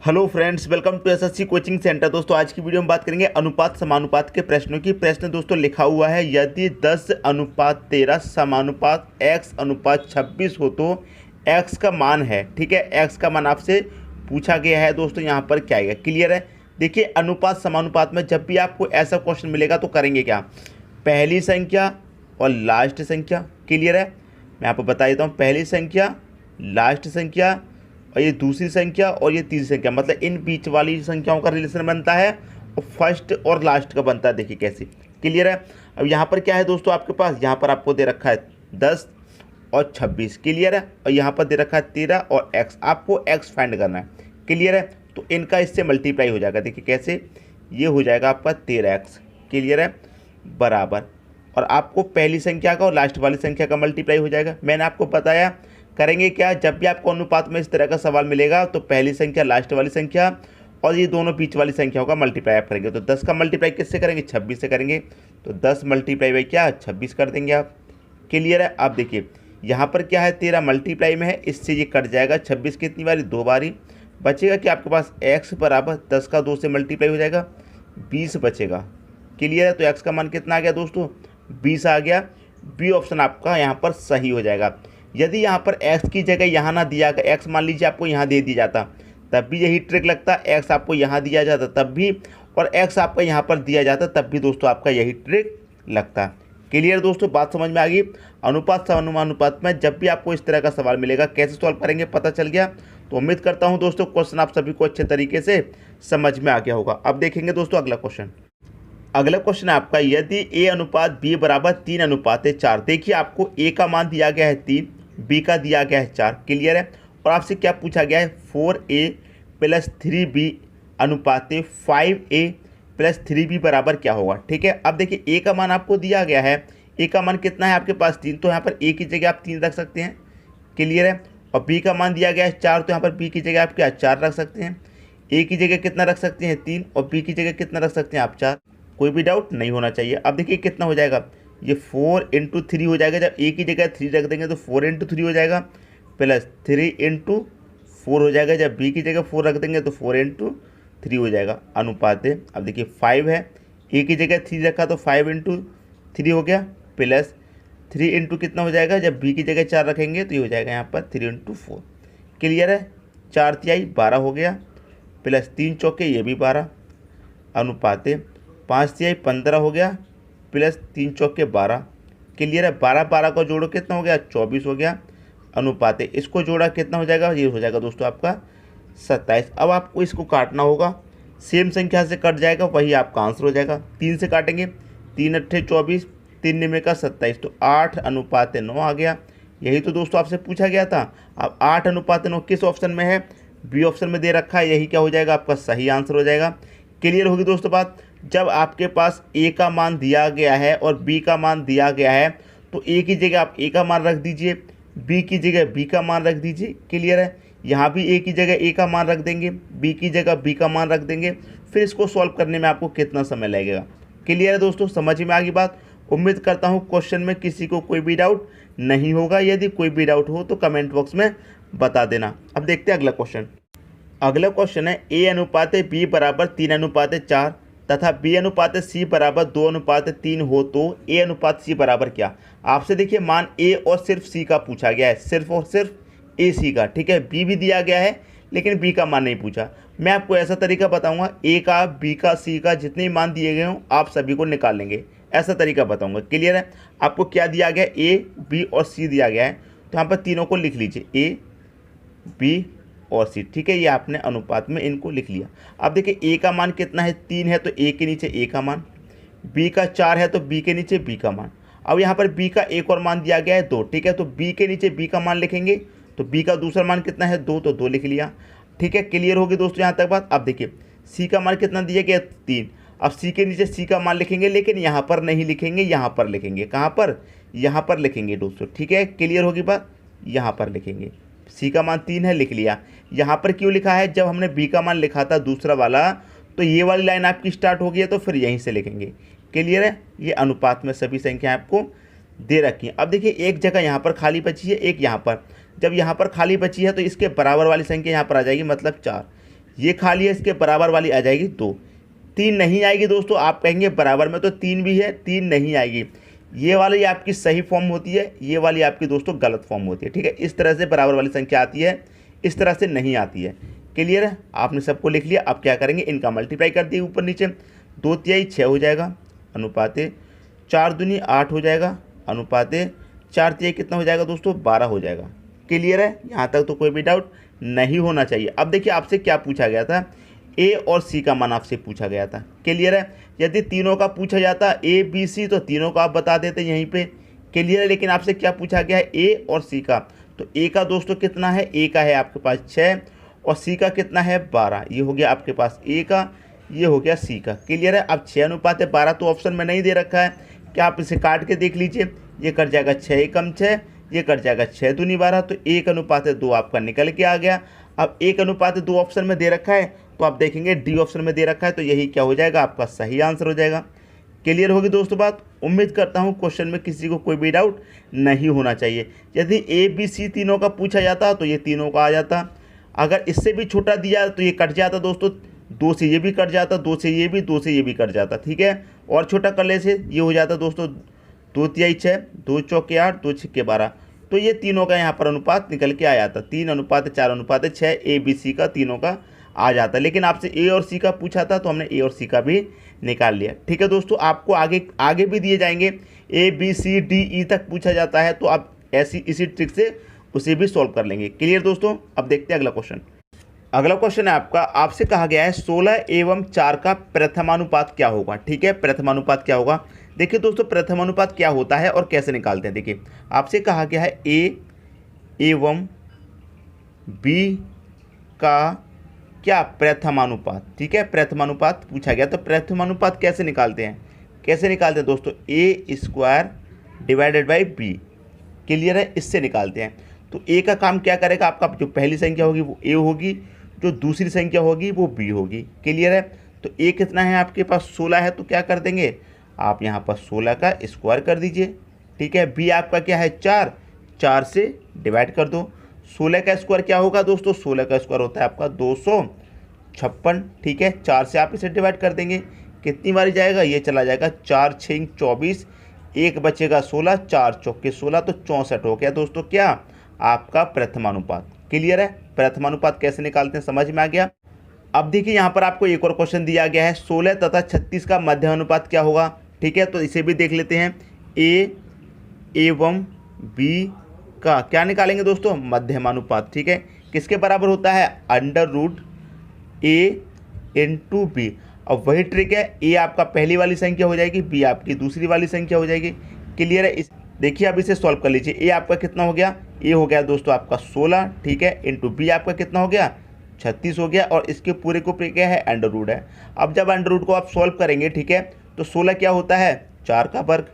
Hello friends, welcome to SSC coaching centre. दोस्तों आज की वीडियो में बात करेंगे अनुपात समानुपात के प्रश्नों की। प्रश्न दोस्तों लिखा हुआ है, यदि 10:13 समानुपात x/26 हो तो x का मान है। ठीक है, x का मान आपसे पूछा गया है। दोस्तों यहाँ पर क्या आएगा, क्लियर है। देखिए अनुपात समानुपात में जब भी आपको ऐसा क्वेश्चन मिलेगा तो करेंगे क्या, पहली संख्या और लास्ट संख्या। क्लियर है, मैं आपको बता देता हूँ, पहली संख्या, लास्ट संख्या और ये दूसरी संख्या और ये तीसरी संख्या, मतलब इन बीच वाली संख्याओं का रिलेशन बनता है और फर्स्ट और लास्ट का बनता है। देखिए कैसे, क्लियर है। अब यहाँ पर क्या है दोस्तों, आपके पास यहाँ पर आपको दे रखा है 10 और 26, क्लियर है। और यहाँ पर दे रखा है 13 और x, आपको x फाइंड करना है। क्लियर है, तो इनका इससे मल्टीप्लाई हो जाएगा। देखिए कैसे, ये हो जाएगा आपका 13x, क्लियर है, बराबर, और आपको पहली संख्या का और लास्ट वाली संख्या का मल्टीप्लाई हो जाएगा। मैंने आपको बताया करेंगे क्या, जब भी आपको अनुपात में इस तरह का सवाल मिलेगा तो पहली संख्या, लास्ट वाली संख्या और ये दोनों बीच वाली संख्याओं का मल्टीप्लाई आप करेंगे। तो 10 का मल्टीप्लाई किससे करेंगे, 26 से करेंगे। तो 10 मल्टीप्लाई बाई क्या, 26 कर देंगे आप। क्लियर है। आप देखिए यहाँ पर क्या है, 13 मल्टीप्लाई में है, इससे ये कट जाएगा। 26 कितनी बारी, 2 बारी। बचेगा कि आपके पास x बराबर 10 का 2 से मल्टीप्लाई हो जाएगा, 20 बचेगा। क्लियर है, तो x का मान कितना आ गया दोस्तों, 20 आ गया। बी ऑप्शन आपका यहाँ पर सही हो जाएगा। यदि यहाँ पर x की जगह यहाँ ना दिया, x मान लीजिए आपको यहाँ दे दी जाता तब भी यही ट्रिक लगता, x आपको यहाँ दिया जाता तब भी, और x आपका यहाँ पर दिया जाता तब भी दोस्तों आपका यही ट्रिक लगता। क्लियर दोस्तों, बात समझ में आ गई। अनुपात समानुपात में जब भी आपको इस तरह का सवाल मिलेगा कैसे सॉल्व करेंगे पता चल गया। तो उम्मीद करता हूँ दोस्तों क्वेश्चन आप सभी को अच्छे तरीके से समझ में आ गया होगा। अब देखेंगे दोस्तों अगला क्वेश्चन। अगला क्वेश्चन है आपका, यदि a अनुपात b बराबर 3:4। देखिए आपको a का मान दिया गया है 3, b का दिया गया है 4, क्लियर है। और आपसे क्या पूछा गया है, 4a + 3b अनुपात 5a + 3b बराबर क्या होगा। ठीक है, अब देखिए a का मान आपको दिया गया है, a का मान कितना है आपके पास 3, तो यहाँ पर a की जगह आप 3 रख सकते हैं, क्लियर है। और b का मान दिया गया है 4, तो यहाँ पर b की जगह आप क्या 4 रख सकते हैं। a की जगह कितना रख सकते हैं 3, और b की जगह कितना रख सकते हैं आप 4। कोई भी डाउट नहीं होना चाहिए। अब देखिए कितना हो जाएगा, ये 4 × 3 हो जाएगा। जब a की जगह 3 रख देंगे तो 4 × 3 हो जाएगा, प्लस 3 × 4 हो जाएगा। जब b की जगह 4 रख देंगे तो 4 × 3 हो जाएगा, अनुपात है। अब देखिए 5 है, a की जगह 3 रखा तो 5 × 3 हो गया, प्लस 3 × कितना हो जाएगा, जब b की जगह 4 रखेंगे तो ये हो जाएगा यहाँ पर 3 × 4। क्लियर है, 4 तिहाई 12 हो गया, प्लस 3 चौके ये भी 12, अनुपात 5 तिहाई 15 हो गया, प्लस 3 चौके 12। क्लियर है, 12 12 को जोड़ो कितना हो गया, 24 हो गया, अनुपात इसको जोड़ा कितना हो जाएगा, ये हो जाएगा दोस्तों आपका 27। अब आपको इसको काटना होगा, सेम संख्या से कट जाएगा, वही आपका आंसर हो जाएगा। 3 से काटेंगे, 3 × 8 24, 3 9 का 27, तो 8:9 आ गया। यही तो दोस्तों आपसे पूछा गया था। अब 8:9 किस ऑप्शन में है, बी ऑप्शन में दे रखा है, यही क्या हो जाएगा आपका सही आंसर हो जाएगा। क्लियर होगी दोस्तों बात। जब आपके पास a का मान दिया गया है और b का मान दिया गया है तो a की जगह आप a का मान रख दीजिए, b की जगह b का मान रख दीजिए। क्लियर है, यहाँ भी a की जगह a का मान रख देंगे, b की जगह b का मान रख देंगे। फिर इसको सॉल्व करने में आपको कितना समय लगेगा। क्लियर है दोस्तों, समझ में आ गई बात। उम्मीद करता हूँ क्वेश्चन में किसी को कोई भी डाउट नहीं होगा। यदि कोई भी डाउट हो तो कमेंट बॉक्स में बता देना। अब देखते हैं अगला क्वेश्चन। अगला क्वेश्चन है, a अनुपात b बराबर 3:4 तथा b अनुपात c बराबर 2:3 हो तो a अनुपात c बराबर क्या। आपसे देखिए मान a और सिर्फ c का पूछा गया है, सिर्फ और सिर्फ a c का। ठीक है, b भी दिया गया है लेकिन b का मान नहीं पूछा। मैं आपको ऐसा तरीका बताऊंगा, a का, b का, c का जितने मान दिए गए हों आप सभी को निकाल लेंगे, ऐसा तरीका बताऊंगा। क्लियर है, आपको क्या दिया गया, a, b और c दिया गया है, तो यहाँ पर तीनों को लिख लीजिए, a, b और सी। ठीक है, ये आपने अनुपात में इनको लिख लिया। अब देखिए a का मान कितना है, 3 है, तो a के नीचे a का मान, b का 4 है तो b के नीचे b का मान। अब यहाँ पर b का एक और मान दिया गया है 2। ठीक है, तो b के नीचे b का मान लिखेंगे, तो b का दूसरा मान कितना है 2, तो 2 लिख लिया। ठीक है, क्लियर होगी दोस्तों यहाँ तक बात। अब देखिए c का मान कितना दिया गया, 3। अब c के नीचे c का मान लिखेंगे, लेकिन यहाँ पर नहीं लिखेंगे, यहाँ पर लिखेंगे। कहाँ पर, यहाँ पर लिखेंगे दोस्तों। ठीक है, क्लियर होगी बात, यहाँ पर लिखेंगे। c का मान 3 है, लिख लिया। यहाँ पर क्यों लिखा है, जब हमने b का मान लिखा था दूसरा वाला तो ये वाली लाइन आपकी स्टार्ट हो गई है, तो फिर यहीं से लिखेंगे। क्लियर है, ये अनुपात में सभी संख्याएं आपको दे रखी हैं। अब देखिए एक जगह यहाँ पर खाली बची है, एक यहाँ पर। जब यहाँ पर खाली बची है तो इसके बराबर वाली संख्या यहाँ पर आ जाएगी, मतलब 4। ये खाली है, इसके बराबर वाली आ जाएगी 2। 3 नहीं आएगी दोस्तों, आप कहेंगे बराबर में तो 3 भी है, 3 नहीं आएगी। ये वाली आपकी सही फॉर्म होती है, ये वाली आपकी दोस्तों गलत फॉर्म होती है। ठीक है, इस तरह से बराबर वाली संख्या आती है, इस तरह से नहीं आती है। क्लियर है, आपने सबको लिख लिया। अब क्या करेंगे, इनका मल्टीप्लाई कर दिए ऊपर नीचे। 2 तिहाई 6 हो जाएगा अनुपाते 4 दूनी 8 हो जाएगा अनुपाते 4 तिहाई कितना हो जाएगा दोस्तों, 12 हो जाएगा। क्लियर है, यहाँ तक तो कोई भी डाउट नहीं होना चाहिए। अब देखिए आपसे क्या पूछा गया था, ए और सी का मान आपसे पूछा गया था। क्लियर है, यदि तीनों का पूछा जाता ए बी सी तो तीनों का आप बता देते यहीं पे। क्लियर है, लेकिन आपसे क्या पूछा गया है, ए और सी का। तो ए का दोस्तों कितना है, ए का है आपके पास 6 और सी का कितना है 12। ये हो गया आपके पास ए का, ये हो गया सी का। क्लियर है, अब 6 अनुपात 12 तो ऑप्शन में नहीं दे रखा है, क्या आप इसे काट के देख लीजिए। ये कट जाएगा 6 एकम 6, ये कट जाएगा 6 दूनी 12, तो 1 अनुपात 2 आपका निकल के आ गया। अब 1 अनुपात 2 ऑप्शन में दे रखा है, तो आप देखेंगे डी ऑप्शन में दे रखा है, तो यही क्या हो जाएगा, आपका सही आंसर हो जाएगा। क्लियर होगी दोस्तों बात। उम्मीद करता हूँ क्वेश्चन में किसी को कोई भी डाउट नहीं होना चाहिए। यदि ए बी सी तीनों का पूछा जाता तो ये तीनों का आ जाता, अगर इससे भी छोटा दिया तो ये कट जाता दोस्तों, 2 से ये भी कट जाता, 2 से ये भी, 2 से ये भी कट जाता। ठीक है, और छोटा कर ले से ये हो जाता दोस्तों 2 तिहाई 6, 2 चौके 8, 2 छक्के 12। तो ये तीनों का यहाँ पर अनुपात निकल के आ जाता, 3 अनुपात 4 अनुपात 6, ए बी सी का तीनों का आ जाता। लेकिन आपसे ए और सी का पूछा था तो हमने ए और सी का भी निकाल लिया। ठीक है दोस्तों, आपको आगे भी दिए जाएंगे, A B C D E तक पूछा जाता है, तो आप इसी ट्रिक से उसे भी सॉल्व कर लेंगे। क्लियर दोस्तों, अब देखते हैं अगला क्वेश्चन। अगला क्वेश्चन है आपका, आपसे कहा गया है 16 एवं 4 का प्रथमानुपात क्या होगा। ठीक है, प्रथमानुपात क्या होगा। देखिए दोस्तों, प्रथमानुपात क्या होता है और कैसे निकालते हैं। देखिए आपसे कहा गया है ए एवं बी का क्या प्रथमानुपात। ठीक है, प्रथमानुपात पूछा गया, तो प्रथमानुपात कैसे निकालते हैं, कैसे निकालते हैं दोस्तों, A square divided by B. Clear है, इससे निकालते हैं। तो ए का काम क्या करेगा, आपका जो पहली संख्या होगी वो ए होगी, जो दूसरी संख्या होगी वो बी होगी। क्लियर है, तो ए कितना है आपके पास 16 है, तो क्या कर देंगे आप यहाँ पर 16 का स्क्वायर कर दीजिए। ठीक है, बी आपका क्या है 4, 4 से डिवाइड कर दो। 16 का स्क्वायर क्या होगा दोस्तों, 16 का स्क्वायर होता है आपका 256। ठीक है, 4 से आप इसे डिवाइड कर देंगे, कितनी बारी जाएगा, ये चला जाएगा 4 6 24, एक बचेगा 16, 4 चौके 16, तो 64 हो गया दोस्तों क्या आपका प्रथमानुपात। क्लियर है, प्रथमानुपात कैसे निकालते हैं समझ में आ गया। अब देखिए यहाँ पर आपको एक और क्वेश्चन दिया गया है, 16 तथा 36 का मध्यानुपात क्या होगा। ठीक है, तो इसे भी देख लेते हैं। ए एवं बी का क्या निकालेंगे दोस्तों, मध्यमानुपात। ठीक है, किसके बराबर होता है, √a इंटू बी। अब वही ट्रिक है, ए आपका पहली वाली संख्या हो जाएगी, बी आपकी दूसरी वाली संख्या हो जाएगी। क्लियर है, इस देखिए अब इसे सॉल्व कर लीजिए। ए आपका कितना हो गया, ए हो गया दोस्तों आपका 16। ठीक है, इंटू बी आपका कितना हो गया 36 हो गया, और इसके पूरे को क्या है अंडर रूट है। अब जब अंडर रूट को आप सॉल्व करेंगे, ठीक है, तो 16 क्या होता है 4 का वर्ग,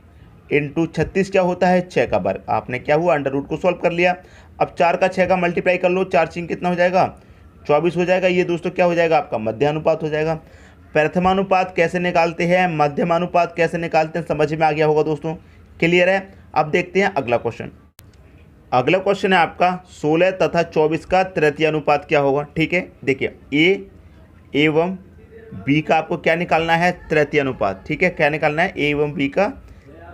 इंटू 36 क्या होता है 6 का वर्ग। आपने क्या हुआ अंडर रूट को सॉल्व कर लिया। अब 4 का 6 का मल्टीप्लाई कर लो, 4 6 कितना हो जाएगा 24 हो जाएगा। ये दोस्तों क्या हो जाएगा आपका मध्यानुपात हो जाएगा। प्रथमानुपात कैसे निकालते हैं, मध्यमानुपात कैसे निकालते हैं, समझ में आ गया होगा दोस्तों। क्लियर है, अब देखते हैं अगला क्वेश्चन। अगला क्वेश्चन है आपका 16 तथा 24 का तृतीय अनुपात क्या होगा। ठीक है, देखिए ए एवं बी का आपको क्या निकालना है, तृतीय अनुपात। ठीक है, क्या निकालना है, ए एवं बी का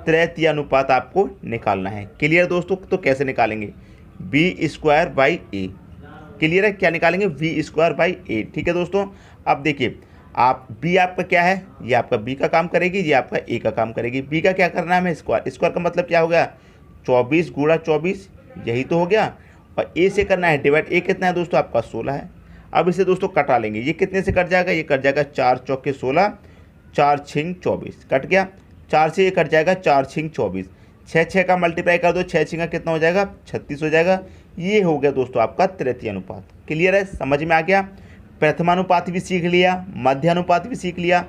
तृतीय अनुपात आपको निकालना है। क्लियर दोस्तों, तो कैसे निकालेंगे, B square by A. Clear है, क्या निकालेंगे, बी स्क्वायर बाई ए। ठीक है दोस्तों, अब देखिए आप बी आपका क्या है, ये आपका बी का काम करेगी, ये आपका ए का काम करेगी। बी का क्या करना है हमें, स्क्वायर। स्क्वायर का मतलब क्या हो गया 24 गुणा 24, यही तो हो गया। और ए से करना है डिवाइड, ए कितना है दोस्तों आपका 16 है। अब इसे दोस्तों कटा लेंगे, ये कितने से कट जाएगा, ये कट जाएगा 4 चौके 16, 4 6 24 कट गया। 4 से ये कट जाएगा 4 6 24, 6 6 का मल्टीप्लाई कर दो, 6 6 का कितना हो जाएगा 36 हो जाएगा। ये हो गया दोस्तों आपका तृतीय अनुपात। क्लियर है, समझ में आ गया। प्रथमानुपात भी सीख लिया, मध्यानुपात भी सीख लिया,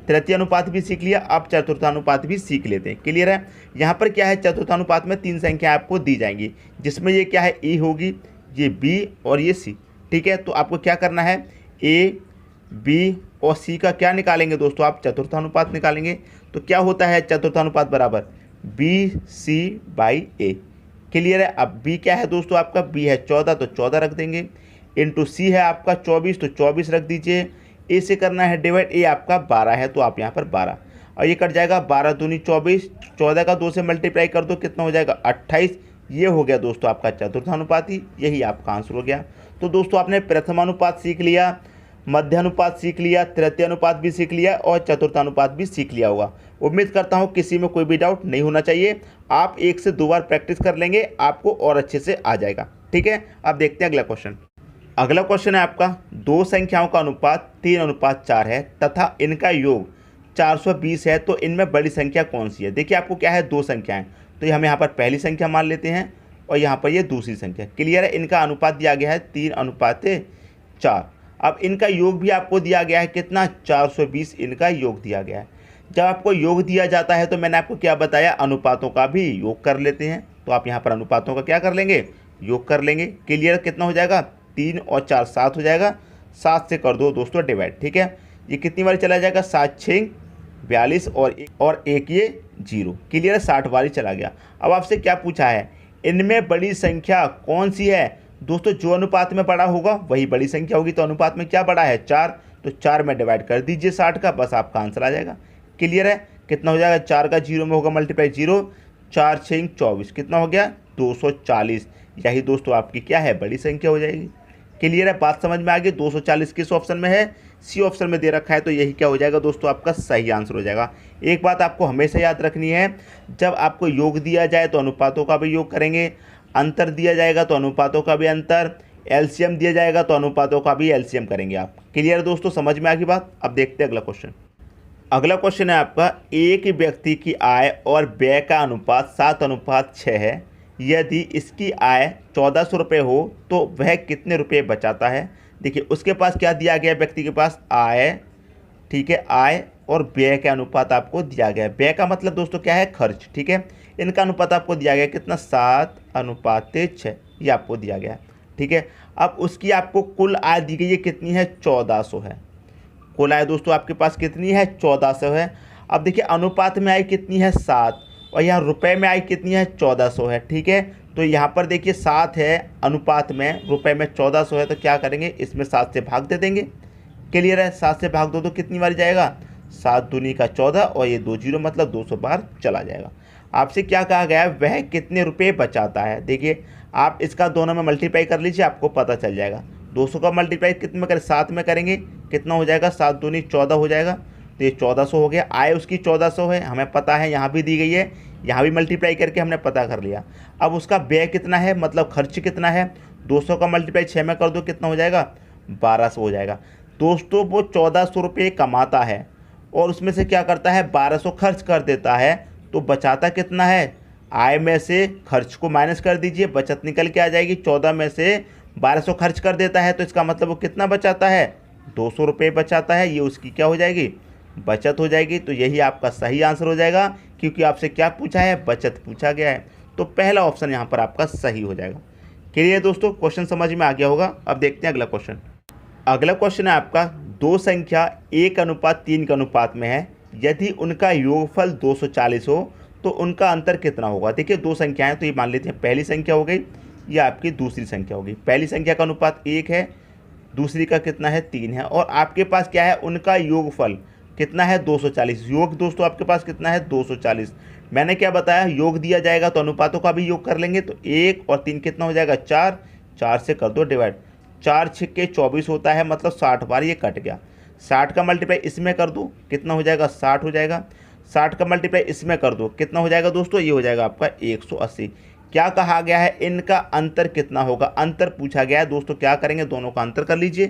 तृतीय अनुपात भी सीख लिया, अब चतुर्थानुपात भी सीख लेते हैं। क्लियर है, यहाँ पर क्या है चतुर्थानुपात में 3 संख्या आपको दी जाएंगी, जिसमें ये क्या है ए होगी, ये बी और ये सी। ठीक है, तो आपको क्या करना है, ए बी और सी का क्या निकालेंगे दोस्तों, आप चतुर्थानुपात निकालेंगे। तो क्या होता है चतुर्थानुपात बराबर B C by A. Clear है, अब बी क्या है दोस्तों आपका, बी है 14, तो 14 रख देंगे। इंटू सी है आपका 24, तो 24 रख दीजिए। ए से करना है डिवाइड, ए आपका 12 है तो आप यहाँ पर 12, और ये कट जाएगा 12 दूनी 24, 14 का 2 से मल्टीप्लाई कर दो, कितना हो जाएगा 28। ये हो गया दोस्तों आपका चतुर्थानुपाती, यही आपका आंसर हो गया। तो दोस्तों आपने प्रथमानुपात सीख लिया, मध्यानुपात सीख लिया, तृतीयानुपात भी सीख लिया और चतुर्थानुपात भी सीख लिया होगा। उम्मीद करता हूँ किसी में कोई भी डाउट नहीं होना चाहिए। आप 1 से 2 बार प्रैक्टिस कर लेंगे, आपको और अच्छे से आ जाएगा। ठीक है, अब देखते हैं अगला क्वेश्चन। अगला क्वेश्चन है आपका, दो संख्याओं का अनुपात 3:4 है तथा इनका योग 420 है, तो इनमें बड़ी संख्या कौन सी है। देखिए आपको क्या है, दो संख्याएं, तो ये हम यहाँ पर पहली संख्या मान लेते हैं और यहाँ पर ये दूसरी संख्या। क्लियर है, इनका अनुपात दिया गया है 3:4। अब इनका योग भी आपको दिया गया है कितना, 420 इनका योग दिया गया है। जब आपको योग दिया जाता है तो मैंने आपको क्या बताया, अनुपातों का भी योग कर लेते हैं। तो आप यहाँ पर अनुपातों का क्या कर लेंगे, योग कर लेंगे। क्लियर, कितना हो जाएगा, 3 और 4 7 हो जाएगा, 7 से कर दो दोस्तों डिवाइड। ठीक है, ये कितनी बार चला जाएगा, 7 6 42 और एक ये 0। क्लियर है, 60 बार ही चला गया। अब आपसे क्या पूछा है, इनमें बड़ी संख्या कौन सी है। दोस्तों जो अनुपात में बड़ा होगा वही बड़ी संख्या होगी। तो अनुपात में क्या बड़ा है, 4, तो 4 में डिवाइड कर दीजिए 60 का, बस आपका आंसर आ जाएगा। क्लियर है, कितना हो जाएगा, 4 का 0 में होगा मल्टीप्लाई 0, 4 6 24, कितना हो गया 240। यही दोस्तों आपकी क्या है, बड़ी संख्या हो जाएगी। क्लियर है, बात समझ में आ गई। 240 किस ऑप्शन में है, सी ऑप्शन में दे रखा है, तो यही क्या हो जाएगा दोस्तों, आपका सही आंसर हो जाएगा। एक बात आपको हमेशा याद रखनी है, जब आपको योग दिया जाए तो अनुपातों का भी योग करेंगे, अंतर दिया जाएगा तो अनुपातों का भी अंतर, एलसीएम दिया जाएगा तो अनुपातों का भी एलसीएम करेंगे आप। क्लियर दोस्तों, समझ में आ गई बात। अब देखते हैं अगला क्वेश्चन। अगला क्वेश्चन है आपका, एक व्यक्ति की आय और व्यय का अनुपात 7:6 है। यदि इसकी आय 1400 रुपये हो तो वह कितने रुपये बचाता है। देखिए उसके पास क्या दिया गया, व्यक्ति के पास आय, ठीक है, आय और व्यय का अनुपात आपको दिया गया है। व्यय का मतलब दोस्तों क्या है, खर्च। ठीक है, इनका अनुपात आपको दिया गया कितना, 7:6, ये आपको दिया गया है। ठीक है, अब उसकी आपको कुल आय दी गई है कितनी है, 1400 है। कुल आय दोस्तों आपके पास कितनी है, 1400 है। अब देखिए अनुपात में आय कितनी है, 7, और यहाँ रुपए में आय कितनी है, 1400 है। ठीक है, तो यहाँ पर देखिए 7 है अनुपात में, रुपए में 1400 है, तो क्या करेंगे, इसमें 7 से भाग दे देंगे। क्लियर है, 7 से भाग दो तो कितनी बार जाएगा, 7 दूनी का 14 और ये 2 0 मतलब 200 बार चला जाएगा। आपसे क्या कहा गया है, वह कितने रुपए बचाता है। देखिए आप इसका दोनों में मल्टीप्लाई कर लीजिए, आपको पता चल जाएगा। 200 का मल्टीप्लाई कितने में करें, 7 में करेंगे, कितना हो जाएगा, 7 दूनी 14 हो जाएगा, तो ये 1400 हो गया। आय उसकी 1400 है, हमें पता है, यहाँ भी दी गई है, यहाँ भी मल्टीप्लाई करके हमने पता कर लिया। अब उसका व्यय कितना है, मतलब खर्च कितना है, 200 का मल्टीप्लाई 6 में कर दो, कितना हो जाएगा, 1200 हो जाएगा। दोस्तों वो 1400 रुपये कमाता है और उसमें से क्या करता है, 1200 खर्च कर देता है, तो बचाता कितना है, आय में से खर्च को माइनस कर दीजिए, बचत निकल के आ जाएगी। 14 में से 1200 खर्च कर देता है, तो इसका मतलब वो कितना बचाता है, 200 रुपये बचाता है। ये उसकी क्या हो जाएगी, बचत हो जाएगी। तो यही आपका सही आंसर हो जाएगा, क्योंकि आपसे क्या पूछा है, बचत पूछा गया है। तो पहला ऑप्शन यहाँ पर आपका सही हो जाएगा। क्लियर दोस्तों, क्वेश्चन समझ में आ गया होगा। अब देखते हैं अगला क्वेश्चन। अगला क्वेश्चन है आपका, दो संख्या 1:3 के अनुपात में है। यदि उनका योगफल 240 हो तो उनका अंतर कितना होगा। देखिए दो संख्याएं, तो ये मान लेते हैं पहली संख्या हो गई, ये आपकी दूसरी संख्या हो गई। पहली संख्या का अनुपात 1 है, दूसरी का कितना है, 3 है, और आपके पास क्या है, उनका योगफल कितना है, 240। योग दोस्तों आपके पास कितना है, 240। मैंने क्या बताया, योग दिया जाएगा तो अनुपातों का भी योग कर लेंगे, तो 1 और 3 कितना हो जाएगा, 4, 4 से कर दो डिवाइड। 4 6 24 होता है, मतलब 60 बार, ये कट गया। 60 का मल्टीप्लाई इसमें कर दो, कितना हो जाएगा, 60 हो जाएगा। 60 का मल्टीप्लाई इसमें कर दो, कितना हो जाएगा दोस्तों, ये हो जाएगा आपका 180। क्या कहा गया है, इनका अंतर कितना होगा, अंतर पूछा गया है दोस्तों। क्या करेंगे, दोनों का अंतर कर लीजिए।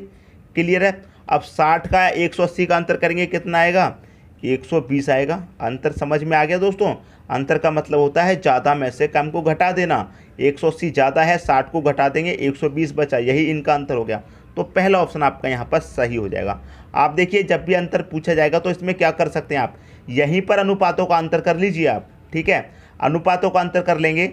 क्लियर है, अब 60 का 180 का अंतर करेंगे, कितना आएगा, 120 आएगा। अंतर समझ में आ गया दोस्तों। अंतर का मतलब होता है ज़्यादा में से कम को घटा देना। 180 ज़्यादा है, 60 को घटा देंगे, 120 बचा, यही इनका अंतर हो गया। तो पहला ऑप्शन आपका यहाँ पर सही हो जाएगा। आप देखिए जब भी अंतर पूछा जाएगा तो इसमें क्या कर सकते हैं आप, यहीं पर अनुपातों का अंतर कर लीजिए आप। ठीक है, अनुपातों का अंतर कर लेंगे,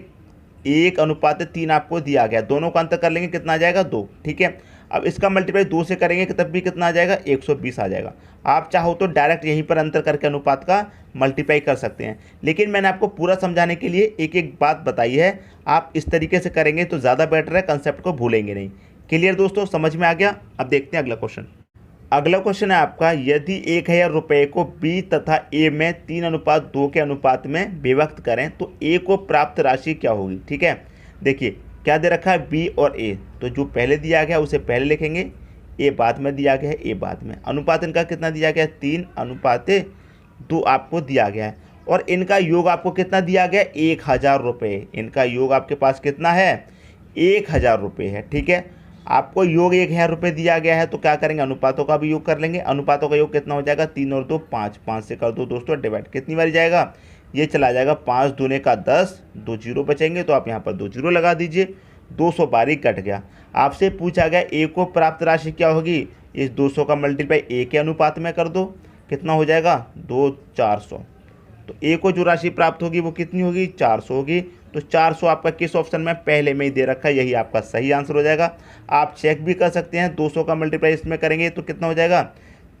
1:3 आपको दिया गया, दोनों का अंतर कर लेंगे, कितना आ जाएगा, 2। ठीक है, अब इसका मल्टीप्लाई 2 से करेंगे कि तब भी कितना आ जाएगा, 120 आ जाएगा। आप चाहो तो डायरेक्ट यहीं पर अंतर करके अनुपात का मल्टीप्लाई कर सकते हैं, लेकिन मैंने आपको पूरा समझाने के लिए एक एक बात बताई है। आप इस तरीके से करेंगे तो ज़्यादा बेटर है, कंसेप्ट को भूलेंगे नहीं। क्लियर दोस्तों, समझ में आ गया। अब देखते हैं अगला क्वेश्चन। अगला क्वेश्चन है आपका, यदि 1000 रुपये को बी तथा ए में 3:2 के अनुपात में विभक्त करें तो ए को प्राप्त राशि क्या होगी। ठीक है, देखिए क्या दे रखा है, बी और ए, तो जो पहले दिया गया उसे पहले लिखेंगे, ए बाद में दिया गया है, ए बाद में। अनुपात इनका कितना दिया गया है, 3:2 आपको दिया गया है, और इनका योग आपको कितना दिया गया है, 1000 रुपये। इनका योग आपके पास कितना है, 1000 रुपये है। ठीक है, आपको योग 1000 रुपये दिया गया है, तो क्या करेंगे, अनुपातों का भी योग कर लेंगे। अनुपातों का योग कितना हो जाएगा, 3 और 2 5, 5 से कर दो दोस्तों डिवाइड, कितनी बार जाएगा, ये चला जाएगा 5 दूने का 10, 2 जीरो बचेंगे, तो आप यहाँ पर 2 जीरो लगा दीजिए, 212 कट गया। आपसे पूछा गया ए को प्राप्त राशि क्या होगी, इस 200 का मल्टीप्लाई ए के अनुपात में कर दो, कितना हो जाएगा, 2 400। तो ए को जो राशि प्राप्त होगी वो कितनी होगी, 400 होगी। तो 400 आपका किस ऑप्शन में, पहले में ही दे रखा है, यही आपका सही आंसर हो जाएगा। आप चेक भी कर सकते हैं, 200 का मल्टीप्लाई इसमें करेंगे तो कितना हो जाएगा,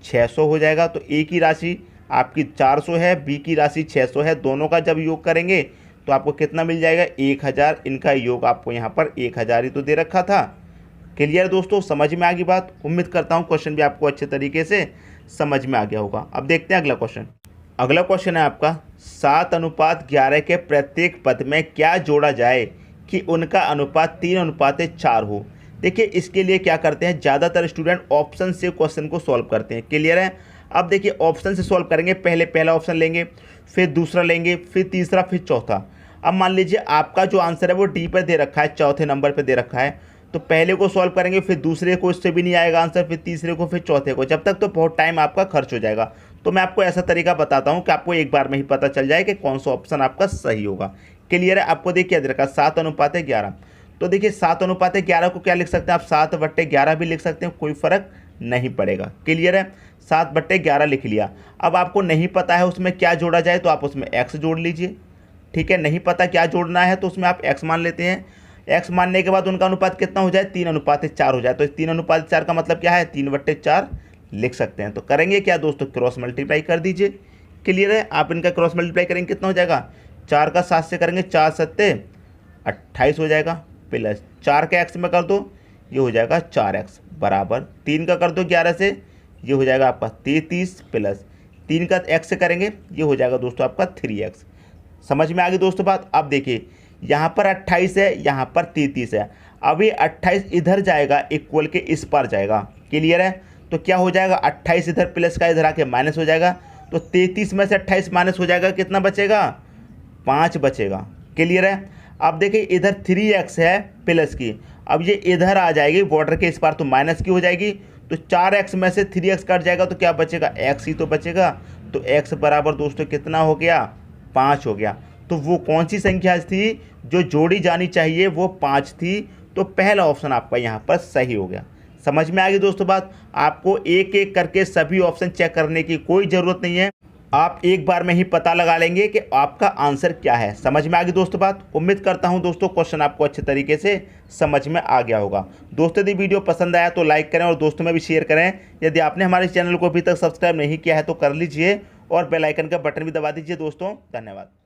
600 हो जाएगा। तो ए की राशि आपकी 400 है, बी की राशि 600 है, दोनों का जब योग करेंगे तो आपको कितना मिल जाएगा, 1000। इनका योग आपको यहाँ पर 1000 ही तो दे रखा था। क्लियर दोस्तों, समझ में आ गई बात। उम्मीद करता हूँ क्वेश्चन भी आपको अच्छे तरीके से समझ में आ गया होगा। अब देखते हैं अगला क्वेश्चन। अगला क्वेश्चन है आपका, 7:11 के प्रत्येक पद में क्या जोड़ा जाए कि उनका अनुपात 3:4 हो। देखिए इसके लिए क्या करते हैं, ज़्यादातर स्टूडेंट ऑप्शन से क्वेश्चन को सॉल्व करते हैं। क्लियर है। अब देखिए ऑप्शन से सॉल्व करेंगे, पहले पहला ऑप्शन लेंगे, फिर दूसरा लेंगे, फिर तीसरा, फिर चौथा। अब मान लीजिए आपका जो आंसर है वो डी पर दे रखा है, चौथे नंबर पर दे रखा है, तो पहले को सॉल्व करेंगे, फिर दूसरे को, इससे भी नहीं आएगा आंसर, फिर तीसरे को, फिर चौथे को, जब तक तो बहुत टाइम आपका खर्च हो जाएगा। तो मैं आपको ऐसा तरीका बताता हूँ कि आपको एक बार में ही पता चल जाए कि कौन सा ऑप्शन आपका सही होगा। क्लियर है। आपको देखिए दे रखा 7:11, तो देखिए 7:11 को क्या लिख सकते हैं आप, 7/11 भी लिख सकते हैं, कोई फर्क नहीं पड़ेगा। क्लियर है, 7/11 लिख लिया। अब आपको नहीं पता है उसमें क्या जोड़ा जाए, तो आप उसमें x जोड़ लीजिए। ठीक है, नहीं पता क्या जोड़ना है तो उसमें आप x मान लेते हैं। x मानने के बाद उनका अनुपात कितना हो जाए, 3:4 हो जाए। तो 3:4 का मतलब क्या है, 3/4 लिख सकते हैं। तो करेंगे क्या दोस्तों, क्रॉस मल्टीप्लाई कर दीजिए। क्लियर है, आप इनका क्रॉस मल्टीप्लाई करेंगे, कितना हो जाएगा, 4 का 7 से करेंगे, 4 7 28 हो जाएगा, प्लस 4 का x में कर दो, ये हो जाएगा 4x, बराबर 3 का कर दो 11 से, ये हो जाएगा आपका 33, प्लस 3 का x से करेंगे, ये हो जाएगा दोस्तों आपका 3x। समझ में आ गई दोस्तों बात। अब देखिए यहाँ पर 28 है, यहाँ पर 33 है। अभी 28 इधर जाएगा, इक्वल के इस पर जाएगा। क्लियर है, तो क्या हो जाएगा, 28 इधर प्लस का इधर आके माइनस हो जाएगा, तो 33 में से 28 माइनस हो जाएगा, कितना बचेगा, 5 बचेगा। क्लियर है। अब देखिए इधर 3x है प्लस की, अब ये इधर आ जाएगी बॉर्डर के इस पार, तो माइनस की हो जाएगी, तो 4x में से 3x कट जाएगा, तो क्या बचेगा, x ही तो बचेगा। तो x बराबर दोस्तों कितना हो गया, 5 हो गया। तो वो कौन सी संख्या थी जो जोड़ी जानी चाहिए, वो 5 थी। तो पहला ऑप्शन आपका यहाँ पर सही हो गया। समझ में आ गई दोस्तों बात। आपको एक एक करके सभी ऑप्शन चेक करने की कोई ज़रूरत नहीं है, आप एक बार में ही पता लगा लेंगे कि आपका आंसर क्या है। समझ में आ गई दोस्तों बात। उम्मीद करता हूं दोस्तों क्वेश्चन आपको अच्छे तरीके से समझ में आ गया होगा। दोस्तों यदि वीडियो पसंद आया तो लाइक करें और दोस्तों में भी शेयर करें। यदि आपने हमारे चैनल को अभी तक सब्सक्राइब नहीं किया है तो कर लीजिए और बेल आइकन का बटन भी दबा दीजिए दोस्तों। धन्यवाद।